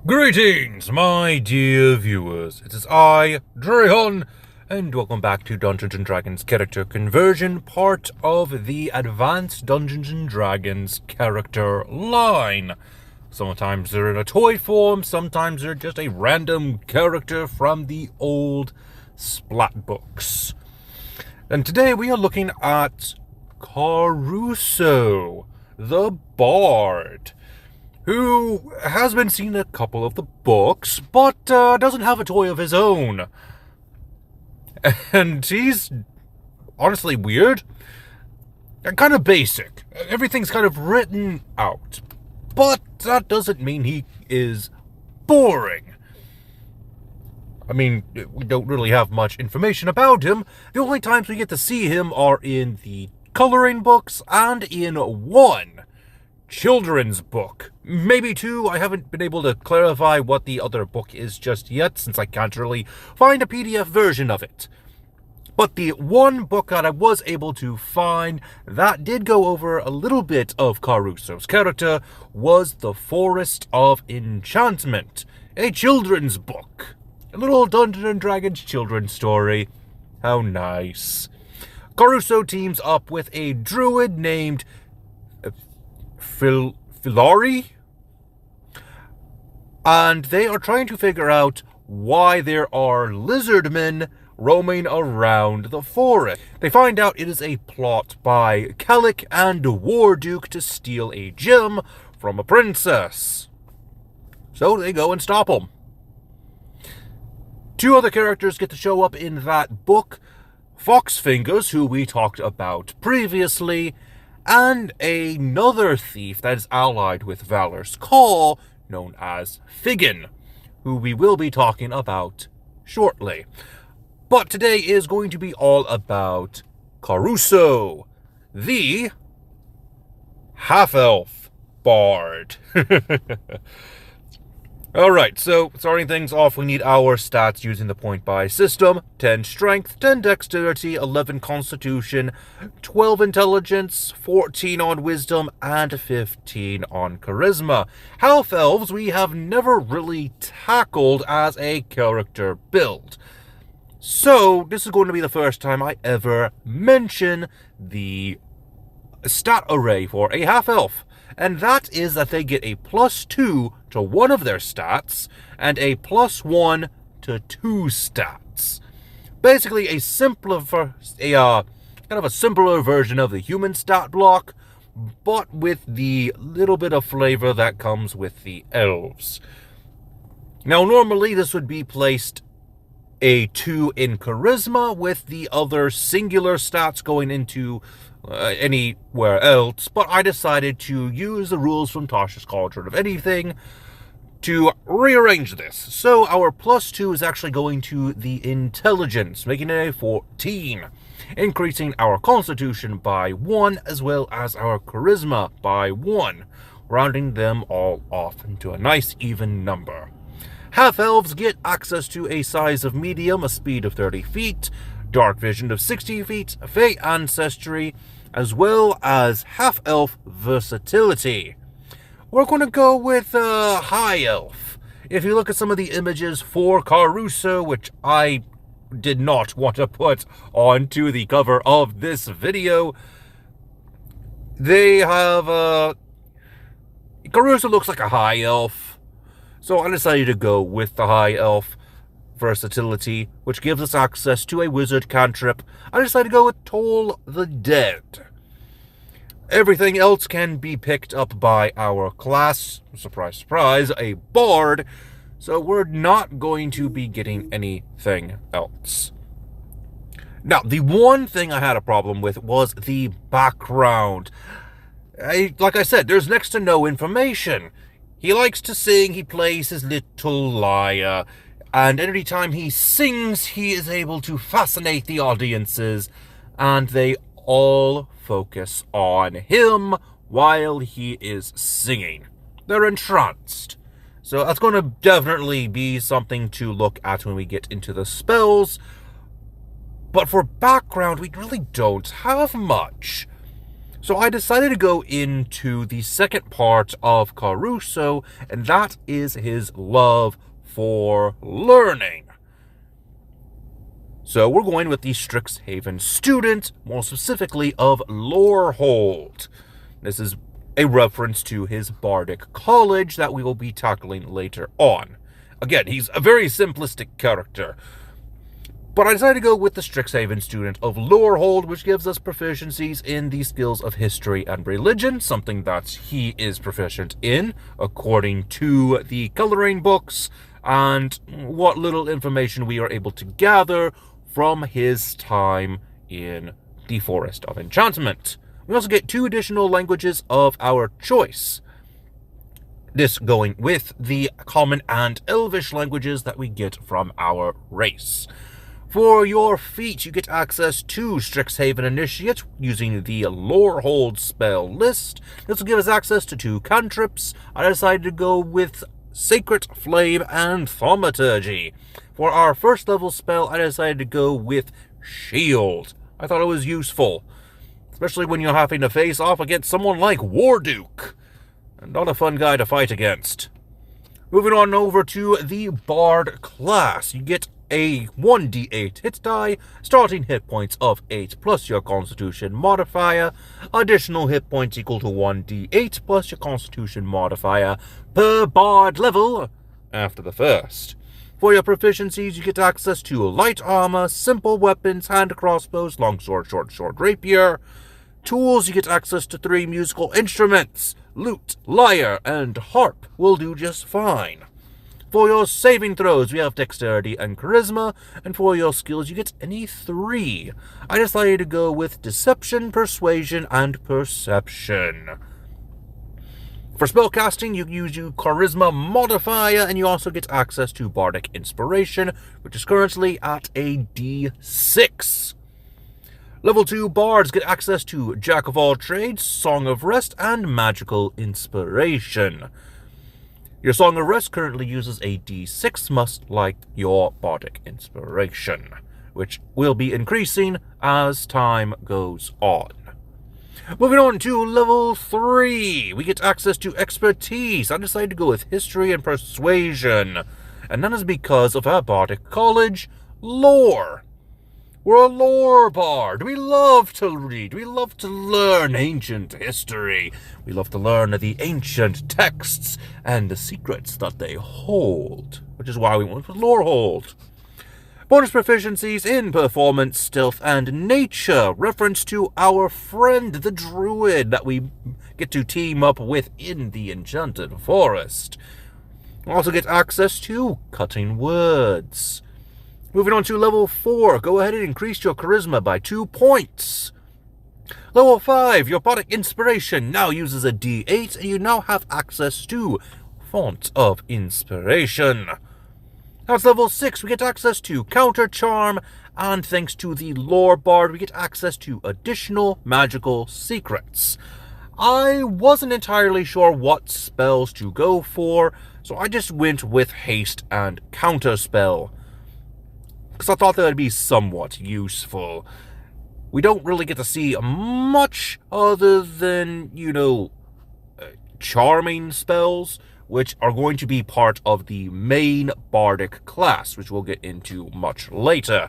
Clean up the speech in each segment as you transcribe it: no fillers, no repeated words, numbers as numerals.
Greetings, my dear viewers. It is I, Drahon, and welcome back to Dungeons & Dragons Character Conversion, part of the Advanced Dungeons & Dragons character line. Sometimes they're in a toy form, sometimes they're just a random character from the old Splat books. And today we are looking at Caruso, the Bard, who has been seen in a couple of the books, but doesn't have a toy of his own. And he's honestly weird. And kind of basic. Everything's kind of written out. But that doesn't mean he is boring. I mean, we don't really have much information about him. The only times we get to see him are in the coloring books and in one children's book. Maybe two. I haven't been able to clarify what the other book is just yet, since I can't really find a PDF version of it. But the one book that I was able to find that did go over a little bit of Caruso's character was The Forest of Enchantment, a children's book. A little Dungeons & Dragons children's story. How nice. Caruso teams up with a druid named Filari, and they are trying to figure out why there are lizardmen roaming around the forest. They find out it is a plot by Calic and Warduke to steal a gem from a princess. So they go and stop them. Two other characters get to show up in that book: Foxfingers, who we talked about previously, and another thief that is allied with Valor's Call, known as Figgin, who we will be talking about shortly. But today is going to be all about Caruso, the half-elf bard. Alright, so starting things off, we need our stats using the point-buy system. 10 strength, 10 dexterity, 11 constitution, 12 intelligence, 14 on wisdom, and 15 on charisma. Half-elves we have never really tackled as a character build. So, this is going to be the first time I ever mention the stat array for a half-elf. And that is that they get a +2 to one of their stats, and a +1 to two stats. Basically a simpler version of the human stat block, but with the little bit of flavor that comes with the elves. Now normally this would be placed a 2 in charisma, with the other singular stats going into anywhere else, but I decided to use the rules from Tasha's Cauldron of Anything to rearrange this. So our +2 is actually going to the intelligence, making it a 14, increasing our constitution by 1, as well as our charisma by 1, rounding them all off into a nice even number. Half-elves get access to a size of medium, a speed of 30 feet, dark vision of 60 feet, fey ancestry, as well as half-elf versatility. We're going to go with high elf. If you look at some of the images for Caruso, which I did not want to put onto the cover of this video, they have Caruso looks like a high elf. So I decided to go with the high elf versatility, which gives us access to a wizard cantrip. I decided to go with Toll the Dead. Everything else can be picked up by our class, surprise, surprise, a bard, so we're not going to be getting anything else. Now, the one thing I had a problem with was the background. Like I said, there's next to no information. He likes to sing, he plays his little lyre, and every time he sings, he is able to fascinate the audiences, and they all focus on him while he is singing. They're entranced. So that's going to definitely be something to look at when we get into the spells. But for background, we really don't have much. So I decided to go into the second part of Caruso, and that is his love for learning. So we're going with the Strixhaven student, more specifically of Lorehold. This is a reference to his bardic college that we will be tackling later on. Again, he's a very simplistic character. But I decided to go with the Strixhaven student of Lorehold, which gives us proficiencies in the skills of history and religion, something that he is proficient in, according to the coloring books, and what little information we are able to gather from his time in the Forest of Enchantment. We also get 2 additional languages of our choice. This going with the Common and Elvish languages that we get from our race. For your feat, you get access to Strixhaven Initiate using the Lorehold spell list. This will give us access to 2 cantrips. I decided to go with Sacred Flame and Thaumaturgy. For our first level spell, I decided to go with Shield. I thought it was useful, especially when you're having to face off against someone like Warduke. Not a fun guy to fight against. Moving on over to the Bard class. You get a 1d8 hit die, starting hit points of 8 plus your Constitution modifier, additional hit points equal to 1d8 plus your Constitution modifier per Bard level after the first. For your proficiencies, you get access to light armor, simple weapons, hand crossbows, longsword, short rapier. Tools, you get access to 3 musical instruments. Lute, lyre, and harp will do just fine. For your saving throws, we have dexterity and charisma, and for your skills, you get any 3. I decided to go with deception, persuasion, and perception. For spellcasting, you use your charisma modifier, and you also get access to bardic inspiration, which is currently at a D6. Level 2 bards get access to Jack of all trades, Song of Rest, and magical inspiration. Your Song of Rest currently uses a D6 must like your bardic inspiration, which will be increasing as time goes on. Moving on to level 3, we get access to expertise. I decided to go with history and persuasion, and that is because of our bardic college, lore. We're a lore bard. We love to read. We love to learn ancient history. We love to learn the ancient texts and the secrets that they hold, which is why we went with Lorehold. Bonus proficiencies in performance, stealth, and nature. Reference to our friend, the druid, that we get to team up with in the Enchanted Forest. We also get access to cutting words. Moving on to level 4, go ahead and increase your charisma by 2 points. Level 5, your bardic inspiration now uses a D8, and you now have access to Font of Inspiration. That's level 6, we get access to Counter Charm, and thanks to the Lore Bard, we get access to additional magical secrets. I wasn't entirely sure what spells to go for, so I just went with Haste and Counterspell, because I thought that would be somewhat useful. We don't really get to see much other than, charming spells, which are going to be part of the main bardic class, which we'll get into much later.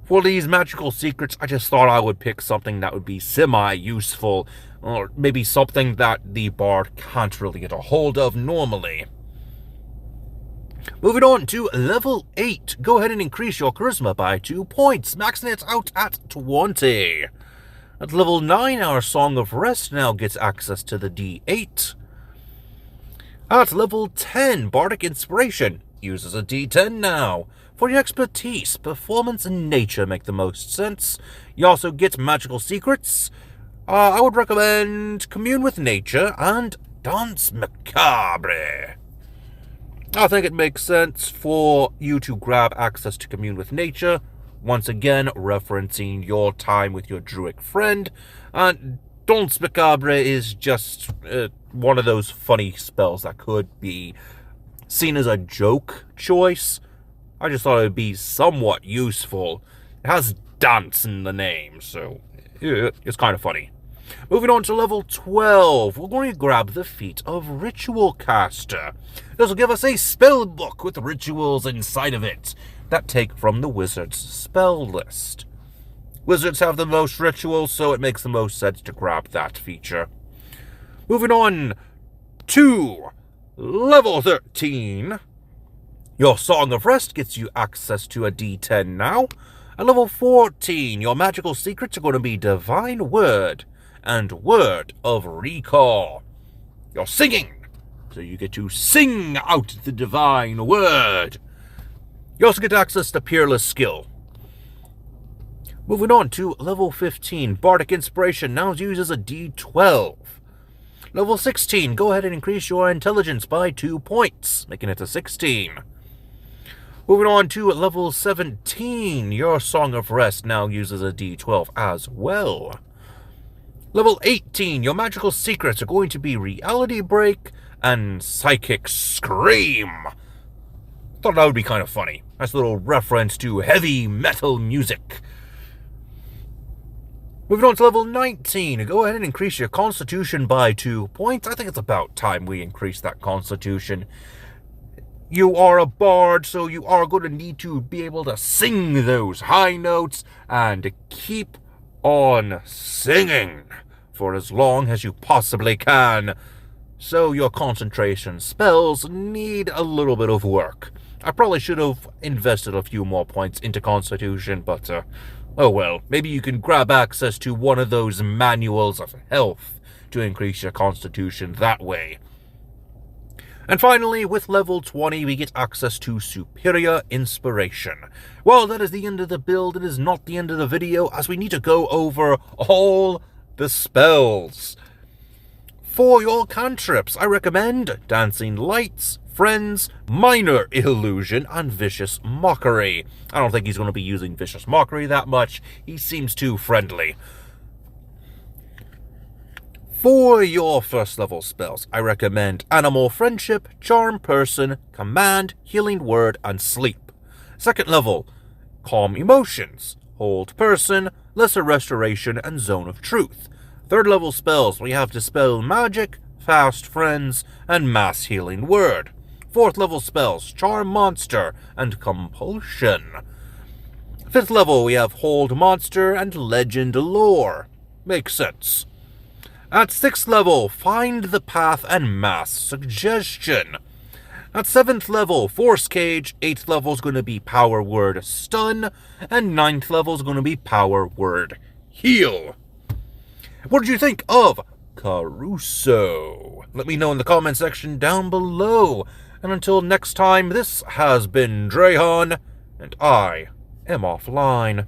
For these magical secrets, I just thought I would pick something that would be semi-useful, or maybe something that the bard can't really get a hold of normally. Moving on to level 8. Go ahead and increase your charisma by 2 points, maxing it out at 20. At level 9, our Song of Rest now gets access to the D8. At level 10, Bardic Inspiration uses a D10 now. For your expertise, performance and nature make the most sense. You also get magical secrets. I would recommend Commune with Nature and Danse Macabre. I think it makes sense for you to grab access to Commune with Nature, once again referencing your time with your druid friend. And Danse Macabre is just one of those funny spells that could be seen as a joke choice. I just thought it would be somewhat useful. It has dance in the name, so it's kind of funny. Moving on to level 12, we're going to grab the feat of Ritual Caster. This will give us a spell book with rituals inside of it that take from the wizard's spell list. Wizards have the most rituals, so it makes the most sense to grab that feature. Moving on to level 13. Your Song of Rest gets you access to a D10 now. At level 14, your magical secrets are going to be Divine Word and Word of Recall. You're singing, so you get to sing out the divine word. You also get access to Peerless Skill. Moving on to level 15, Bardic Inspiration now uses a D12. Level 16, go ahead and increase your intelligence by 2 points, making it a 16. Moving on to level 17, your Song of Rest now uses a D12 as well. Level 18, your magical secrets are going to be Reality Break and Psychic Scream. Thought that would be kind of funny. Nice little reference to heavy metal music. Moving on to level 19, go ahead and increase your Constitution by 2 points. I think it's about time we increase that Constitution. You are a bard, so you are going to need to be able to sing those high notes and keep on singing for as long as you possibly can. So your concentration spells need a little bit of work. I probably should have invested a few more points into Constitution, but oh well, maybe you can grab access to one of those manuals of health to increase your Constitution that way. And finally, with level 20, we get access to Superior Inspiration. Well, that is the end of the build. It is not the end of the video, as we need to go over all the spells. For your cantrips, I recommend Dancing Lights, Friends, Minor Illusion, and Vicious Mockery. I don't think he's going to be using Vicious Mockery that much. He seems too friendly. For your first level spells, I recommend Animal Friendship, Charm Person, Command, Healing Word, and Sleep. Second level, Calm Emotions, Hold Person, Lesser Restoration, and Zone of Truth. Third level spells, we have Dispel Magic, Fast Friends, and Mass Healing Word. Fourth level spells, Charm Monster, and Compulsion. Fifth level, we have Hold Monster and Legend Lore. Makes sense. At 6th level, Find the Path and Mass Suggestion. At 7th level, Force Cage. 8th level is going to be Power Word Stun. And 9th level is going to be Power Word Heal. What did you think of Caruso? Let me know in the comment section down below. And until next time, this has been Drehan, and I am offline.